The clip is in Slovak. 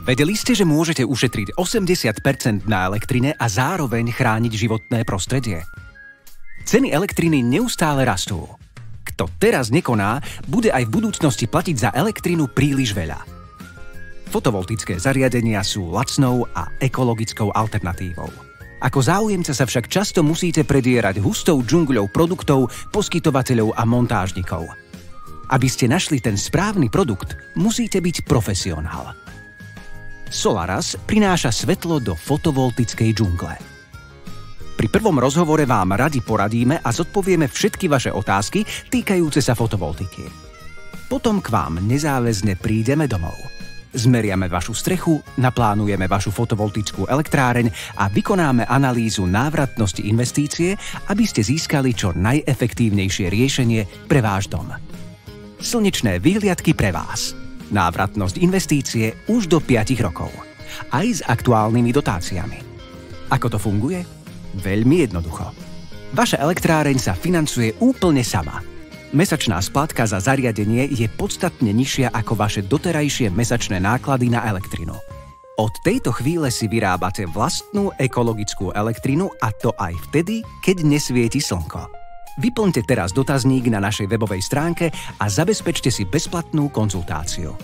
Vedeli ste, že môžete ušetriť 80% na elektrine a zároveň chrániť životné prostredie? Ceny elektriny neustále rastú. Kto teraz nekoná, bude aj v budúcnosti platiť za elektrinu príliš veľa. Fotovoltické zariadenia sú lacnou a ekologickou alternatívou. Ako záujemca sa však často musíte predierať hustou džungľou produktov, poskytovateľov a montážnikov. Aby ste našli ten správny produkt, musíte byť profesionál. Solaras prináša svetlo do fotovoltickej džungle. Pri prvom rozhovore vám radi poradíme a zodpovieme všetky vaše otázky týkajúce sa fotovoltiky. Potom k vám nezáväzne prídeme domov. Zmeriame vašu strechu, naplánujeme vašu fotovoltickú elektráreň a vykonáme analýzu návratnosti investície, aby ste získali čo najefektívnejšie riešenie pre váš dom. Slnečné výhliadky pre vás. Návratnosť investície už do 5 rokov. Aj s aktuálnymi dotáciami. Ako to funguje? Veľmi jednoducho. Vaša elektráreň sa financuje úplne sama. Mesačná splatka za zariadenie je podstatne nižšia ako vaše doterajšie mesačné náklady na elektrinu. Od tejto chvíle si vyrábate vlastnú ekologickú elektrinu a to aj vtedy, keď nesvieti slnko. Vyplňte teraz dotazník na našej webovej stránke a zabezpečte si bezplatnú konzultáciu.